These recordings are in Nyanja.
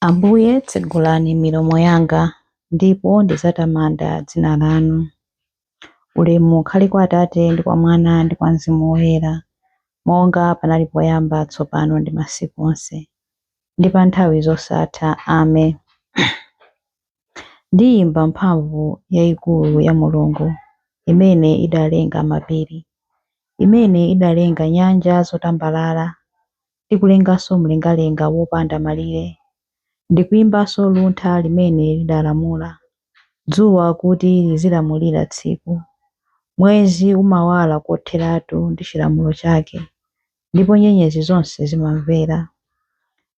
Ambuye tsegulani milomo yanga, ndipo ndidzatamanda dzina lanu. Ulemu ukhale kwa Atate ndi kwa Mwana ndi kwa Mzimu Woyera, monga panali poyamba, tsopano ndi masiku onse, ndi pa nthawi zosatha. Amen. Ndiyimba mphamvu yayikulu ya Mulungu, imene idalenga mapiri, imene idalenga nyanja zotambalala, ndikulenganso mlengalenga wopanda malire, ndikuyimbanso luntha limene lidalamula dzuwa kuti lizilamulira tsiku, mwezi umawala kotheratu ndi chilamulo chake, ndipo nyenyezi zonse zimamvera.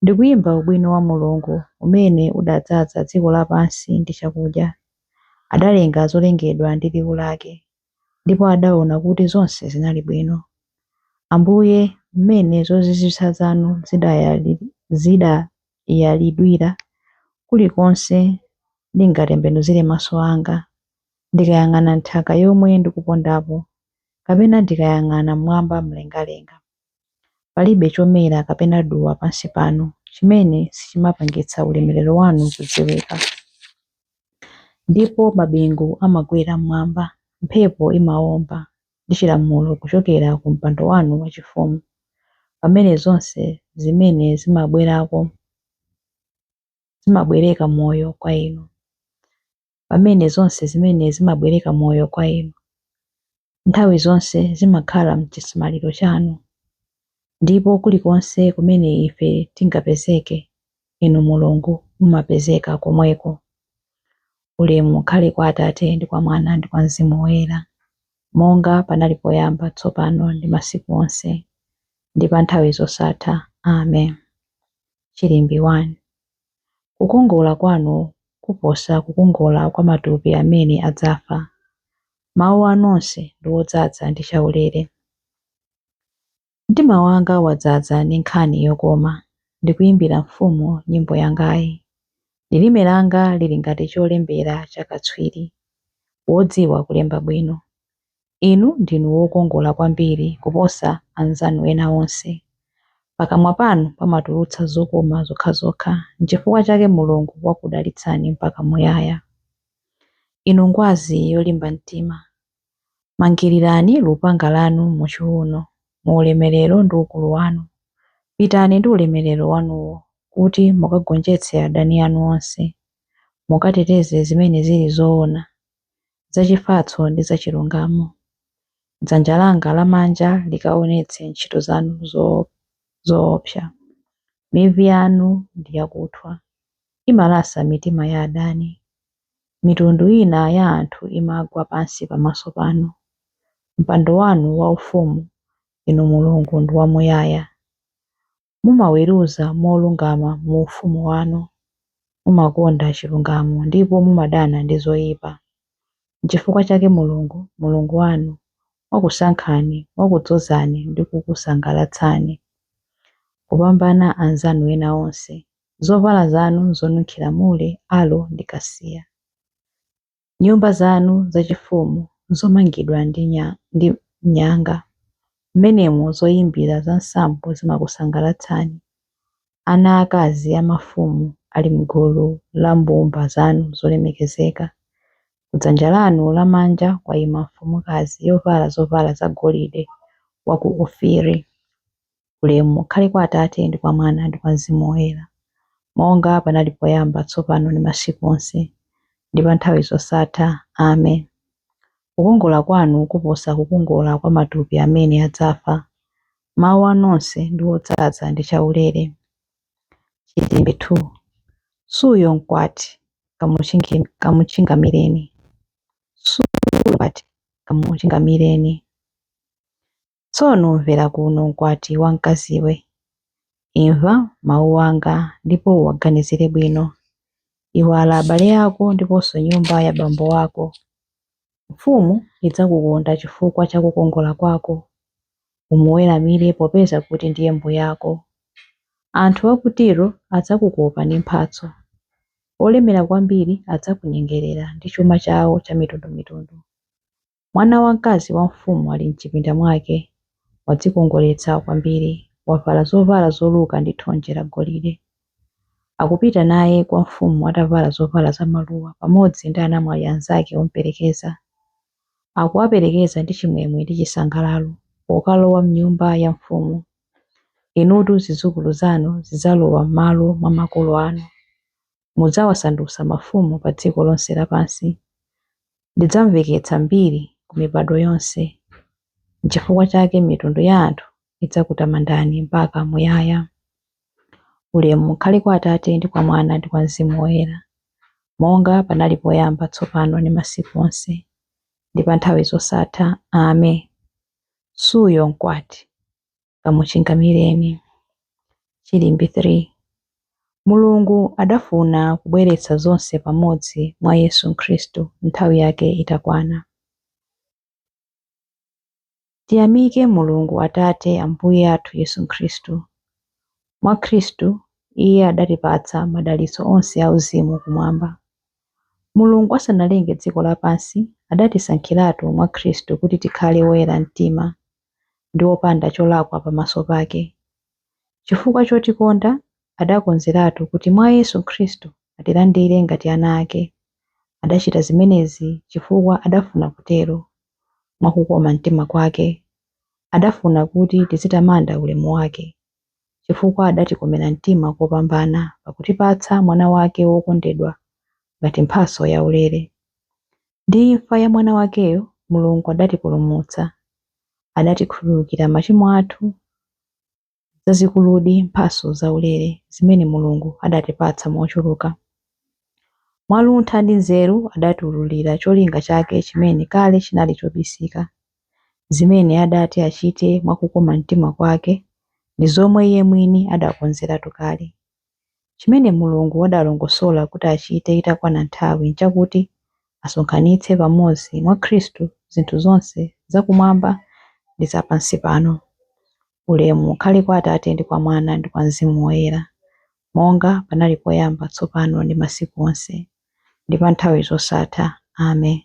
Ndikuyimba ubwino wa Mulungu umene udadzaza dziko lapansi ndi chakudya. Adalenga zolengedwa ndi liwu lake, ndipo adaona kuti zonse zinali bwino. Ambuye, mmene zozizwitsa zanu zidayalidwira, kulikonse ndingatembenuzire maso anga, ndikayang'ana nthaka yomwe ndikupondapo, kapena ndikayang'ana mmwamba mlengalenga. Palibe chomera kapena duwa pansi pano chimene sichimapangitsa ulemerero wanu kudziwika. Ndipo mabingu amagwera mmwamba, mphepo imawomba ndi chilamulo kuchokera ku mpando wanu wachifumu, pamene zonse zimene zimabwereka moyo kwa inu. Pamene zonse zimene zimabwereka moyo kwa inu, nthawi zonse zimakhala mchisamaliro chanu. Ndipo kulikonse kumene ife tingapezeke, inu Mulungu mumapezeka komweko. Ulemu ukhale kwa Atate ndi kwa Mwana ndi kwa Mzimu Woyera, monga panali poyamba, tsopano ndi masiku onse, ndi pa nthawi zosatha. Amen. Chilimbi 1. Kukongola kwanu kuposa kukongola kwa matupi amene adzafa. Mawu anu onse ndi odzaza ndi chaulere. Mtima wanga wadzaza ndi nkhani yokoma, ndikuyimbira mfumu nyimbo yangayi. Lilime langa lili ngati cholembera chakatswiri, wodziwa kulemba bwino. Inu ndinu wokongola kwambiri kuposa anzanu ena onse. Pakamwa panu pamatulutsa zokoma zokhazokha, n'chifukwa chake Mulungu wakudalitsani mpaka muyaya. Inu ngwazi yolimba mtima, mangirirani lupanga lanu muchiuno, mu ulemerero ndi ukulu wanu. Pitani ndi ulemerero wanuwo, kuti mukagonjetse adani anu onse, mukateteze zimene zili zoona, zachifatso ndi zachilungamo. Dzanja langa lamanja likaonetse ntchito zanu zoopsa. Mivi yanu ndi yakuthwa, imalasa mitima ya adani. Mitundu ina ya anthu imagwa pansi pamaso panu. Mpando wanu waufumu, inu Mulungu, ndi wamuyaya. Mumaweruza molungama mu ufumu wanu, mumakonda chilungamo ndipo mumadana ndi zoyipa. N'chifukwa chake Mulungu, Mulungu wanu, wakusankhani, wakudzozani ndi kukusangalatsani kupambana anzanu ena onse. Zovala zanu zonunkhira mule, alo ndi kasiya. Nyumba zanu zachifumu zomangidwa ndi nyanga, mmenemo zoyimbira za nsambo zimakusangalatsani. Ana akazi amafumu ali m'gulu la mbumba zanu zolemekezeka. Kudzanja lanu lamanja kwayima mfumukazi yovala zovala zagolide wa ku Ofiri. Ulemu ukhale kwa Atate ndi kwa Mwana ndi kwa Mzimu Woyera, monga panali poyamba, tsopano ndi masiku onse, ndi pa nthawi zosatha. Amen. Kukongola kwanu kuposa kukongola kwa matupi amene adzafa. Mawu anu onse ndi odzaza ndi chaulere. Chilimbi 2. Suyo mkwati kamuchingamireni. Suyo mkwati kamuchingamireni. Tsono mvera kuno mkwati wa mkaziwe. Imva mawu anga ndipo uwaganizire bwino. Iwala abale ako ndiponso nyumba ya bambo wako. Mfumu idzakukonda chifukwa cha kukongola kwako. Umuweramire popeza kuti ndiye mbuye yako. Anthu a ku Tiro adzakukopa ndi mphatso. Olemera kwambiri adzakunyengerera ndi chuma chawo cha mitundumitundu. Mwana wamkazi wa mfumu ali m'chipinda mwake, wadzikongoletsa kwambiri, wavala zovala zoluka ndi thonje la golide. akupita naye kwa mfumu atavala zovala za maluwa pamodzi ndi anamwali anzake omuperekeza. Akuwaperekeza ndi chimwemwe ndi chisangalalo pokalowa m'nyumba ya mfumu. Inutu zidzukulu zanu zidzalowa m'malo mwa makolo anu, mudzawasandutsa mafumu pa dziko lonse lapansi. Ndidzamveketsa mbiri ku mibado yonse. N'chifukwa chake mitundu ya anthu idzakutamandani mpaka muyaya. Ulemu ukhale kwa Atate ndi kwa Mwana ndi kwa Mzimu Woyera, monga panali poyamba tsopano ndi masiku onse ndi pa nthawi zosatha. Amen. Suyo mkwati kamuchingamireni. Chilimbi 3. Mulungu adafuna kubweretsa zonse pamodzi mwa Yesu Khristu nthawi yake itakwana. Tiyamike Mulungu Atate Ambuye athu Yesu Khristu. Mwa Khristu Iye adatipatsa madalitso onse auzimu kumwamba. Mulungu asanalenge dziko lapansi adatisankhiratu mwa Khristu kuti tikhale woyera mtima ndi opanda cholakwa pamaso pake. Chifukwa chotikonda adakonzeratu kuti mwa Yesu Khristu atilandire ngati ana ake. Adachita zimenezi chifukwa adafuna kutero mwakukoma mtima kwake. Adafuna kuti tizitamanda ulemu wake, chifukwa adatikomera mtima kopambana pakutipatsa mwana wake wokondedwa ngati mphatso yaulere. Ndi imfa ya mwana wakeyo Mulungu adatipulumutsa, adatikhululukira machimo athu zazikuludi mphatso zaulere zimene Mulungu adatipatsa mochuluka. Mwaluntha ndi nzeru adatiwululira cholinga chake chimene kale chinali chobisika, zimene adati achite mwakukoma mtima kwake ndi zomwe Iye mwini adakonzeratu kale. Chimene Mulungu adalongosola kuti achite itakwana nthawi nchakuti asonkhanitse pamodzi mwa Khristu zinthu zonse zakumwamba ndi zapansi pano. Ulemu ukhale kwa Atate ndi kwa Mwana ndi kwa Mzimu Woyera, monga panali poyamba tsopano ndi masiku onse ndi pa nthawi zosatha. Amen.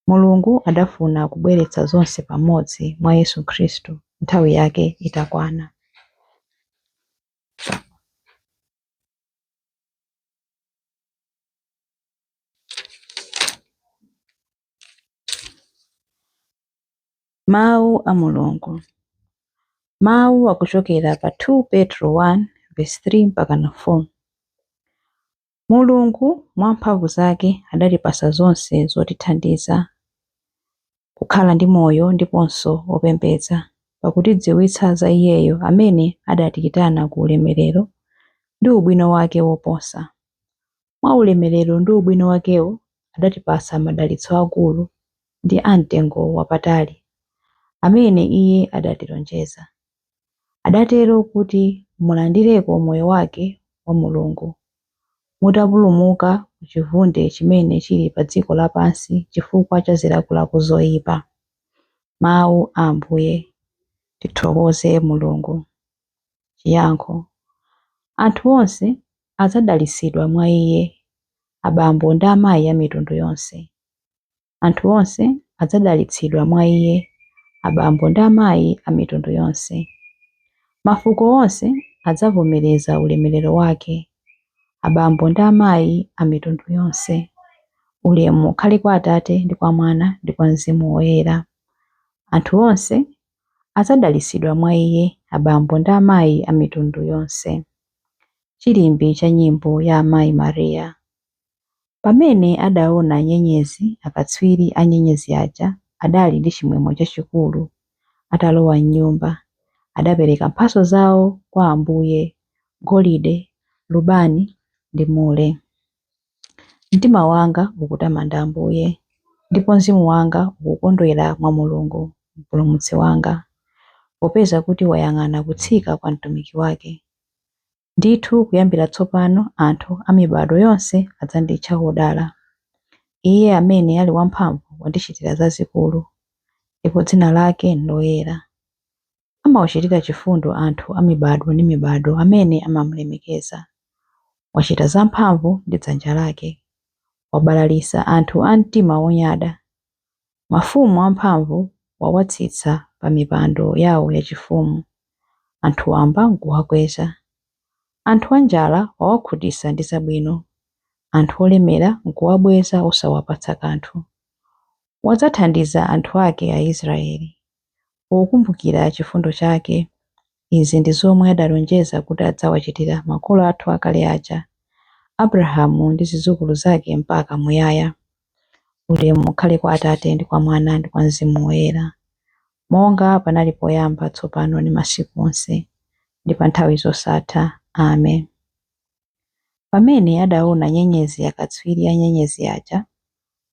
Mulungu adafuna kubweretsa zonse pamodzi mwa Yesu Khristu nthawi yake itakwana. Mawu a Mulungu. Mawu akuchokera pa 2 Petro 1:3 mpaka 4. Mulungu mwa mphamvu zake adatipasa zonse zotithandiza kukhala ndi moyo ndiponso opembedza, pakutidziwitsa za Iyeyo amene adatiyitana ku ulemerero ndi ubwino wake woposa. Mwa ulemerero ndi ubwino wakewo adatipasa madalitso akulu ndi amtengo wapatali amene Iye adatilonjeza. Adatero kuti mulandireko moyo wake wa Mulungu, mutapulumuka ku chivunde chimene chili pa dziko lapansi chifukwa cha zilakolako zoyipa. Mawu a Ambuye. Tithokoze Mulungu. Chiyankho. Anthu onse adzadalitsidwa mwa Iye, abambo ndi amayi a mitundu yonse. Anthu onse adzadalitsidwa mwa Iye, abambo ndi amayi a mitundu yonse. Mafuko onse adzavomereza ulemerero wake, abambo ndi amayi a mitundu yonse. Ulemu ukhale kwa Atate ndi kwa Mwana ndi kwa Mzimu Woyera. Anthu onse adzadalitsidwa mwa Iye, abambo ndi amayi a mitundu yonse. Chilimbi cha nyimbo ya Amayi Mariya. Pamene adaona nyenyezi, akatswiri a nyenyezi aja adali ndi chimwemwe chachikulu. Atalowa m'nyumba, adapereka mphatso zawo kwa Ambuye: golide, lubani ndi mure. Mtima wanga ukutamanda Ambuye, ndipo mzimu wanga ukukondwera mwa Mulungu mpulumutsi wanga, popeza kuti wayang'ana kutsika kwa mtumiki wake. Ndithu kuyambira tsopano anthu a mibado yonse adzanditcha wodala. Iye amene ali wamphamvu wandichitira zazikulu, ndipo dzina lake ndoyera. Amawachitira chifundo anthu a mibado ndi mibado amene amamulemekeza. Wachita zamphamvu ndi dzanja lake, wabalalisa anthu a mtima wonyada. Mafumu amphamvu wawatsitsa pa mipando yawo yachifumu, anthu wamba nkuwakweza. Anthu anjala wawakhutitsa ndi zabwino, anthu olemera nkuwabweza osawapatsa kanthu. Wadzathandiza anthu ake Aisraeli, pokumbukira chifundo chake. Izi ndi zomwe adalonjeza kuti adzawachitira makolo athu akale aja, Abrahamu ndi zidzukulu zake mpaka muyaya. Ulemu ukhale kwa Atate ndi kwa Mwana ndi kwa Mzimu Woyera, monga panali poyamba, tsopano ndi masiku onse, ndi pa nthawi zosatha. Amen. Pamene adaona nyenyezi akatswiri a nyenyezi aja,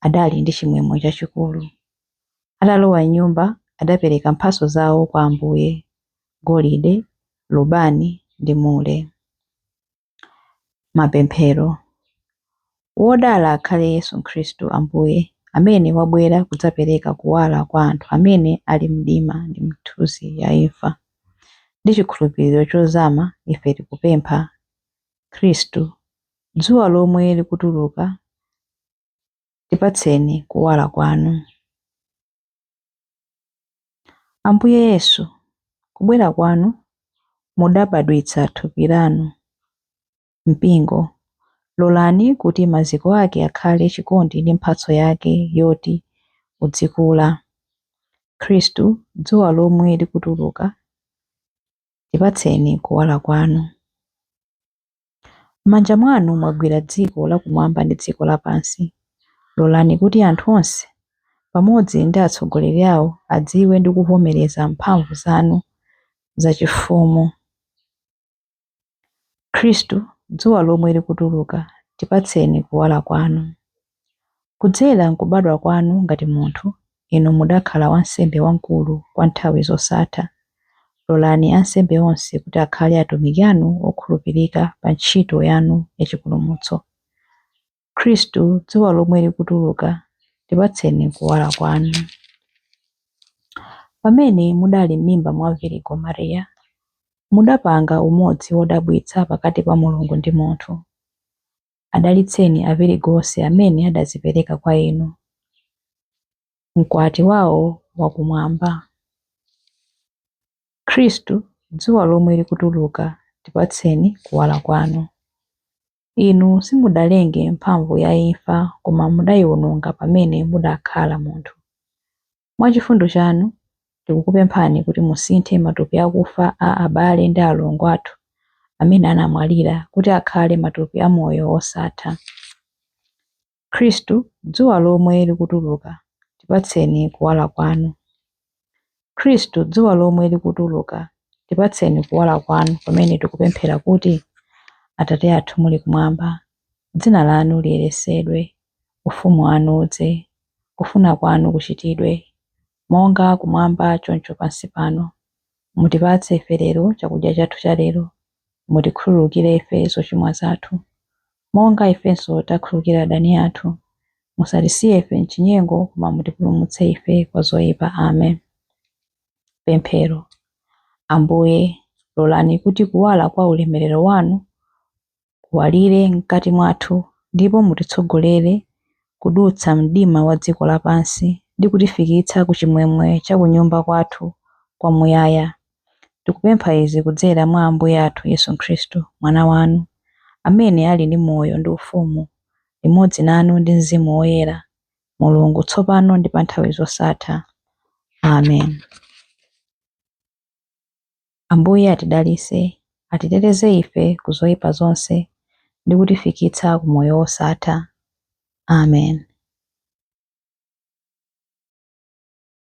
adali ndi chimwemwe chachikulu. Atalowa m'nyumba, adapereka mphatso zawo kwa Ambuye: golide, lubani ndi mure. Mapemphero. Wodala akhale Yesu Khristu Ambuye, amene wabwera kudzapereka kuwala kwa anthu amene ali mdima ndi mthunzi ya imfa. Ndi chikhulupiriro chozama ife tikupempha: Khristu, dzuwa lomwe likutuluka, tipatseni kuwala kwanu. Ambuye Yesu, kubwera kwanu mudabadwitsa thupi lanu, mpingo. Lolani kuti maziko ake akhale chikondi ndi mphatso yake yoti udzikula. Khristu, dzuwa lomwe likutuluka, tipatseni kuwala kwanu. M'manja mwanu mwagwira dziko lakumwamba ndi dziko lapansi. Lolani kuti anthu onse, pamodzi ndi atsogoleri awo, adziwe ndi kuvomereza mphamvu zanu zachifumu. Khristu, dzuwa lomwe likutuluka, tipatseni kuwala kwanu. Kudzera m'kubadwa kwanu ngati munthu, inu mudakhala wansembe wamkulu kwa nthawi zosatha. Lolani ansembe onse kuti akhale atumiki anu okhulupirika pa ntchito yanu yachipulumutso. Khristu, dzuwa lomwe likutuluka, tipatseni kuwala kwanu. Pamene mudali m'mimba mwa Virigo Mariya, mudapanga umodzi wodabwitsa pakati pa Mulungu ndi munthu. Adalitseni Avirigo onse amene adadzipereka kwa inu, mkwati wawo wakumwamba. Khristu, dzuwa lomwe likutuluka, tipatseni kuwala kwanu. Inu simudalenge mphamvu ya imfa, koma mudayiwononga pamene mudakhala munthu. Mwa chifundo chanu, tikukupemphani kuti musinthe matupi akufa a abale ndi alongo athu amene anamwalira kuti akhale matupi a moyo osatha. Khristu, dzuwa lomwe likutuluka, tipatseni kuwala kwanu. Khristu, dzuwa lomwe likutuluka, tipatseni kuwala kwanu pamene tikupemphera kuti: Atate athu muli kumwamba, dzina lanu liyeresedwe, ufumu wanu udze, kufuna kwanu kuchitidwe, monga kumwamba choncho pansi pano. Mutipatse ife lero chakudya chathu cha lero. Mutikhululukire ife zochimwa zathu, monga ifenso takhululukira adani athu. Musatisiye ife m'chinyengo, koma mutipulumutse ife kwa zoyipa. Amen. Pemphero. Ambuye, lolani kuti kuwala kwa ulemerero wanu kuwalire mkati mwathu, ndipo mutitsogolere kudutsa mdima wa dziko lapansi ndi kutifikitsa ku chimwemwe cha kunyumba kwathu kwamuyaya. Tikupempha izi kudzera mwa Ambuye athu Yesu Khristu, mwana wanu, amene ali ndi moyo ndi ufumu limodzi nanu ndi Mzimu Woyera, Mulungu tsopano ndi pa nthawi zosatha. Amen. Ambuye atidalitse, atiteteze ife ku zoyipa zonse ndi kutifikitsa ku moyo wosatha. Amen.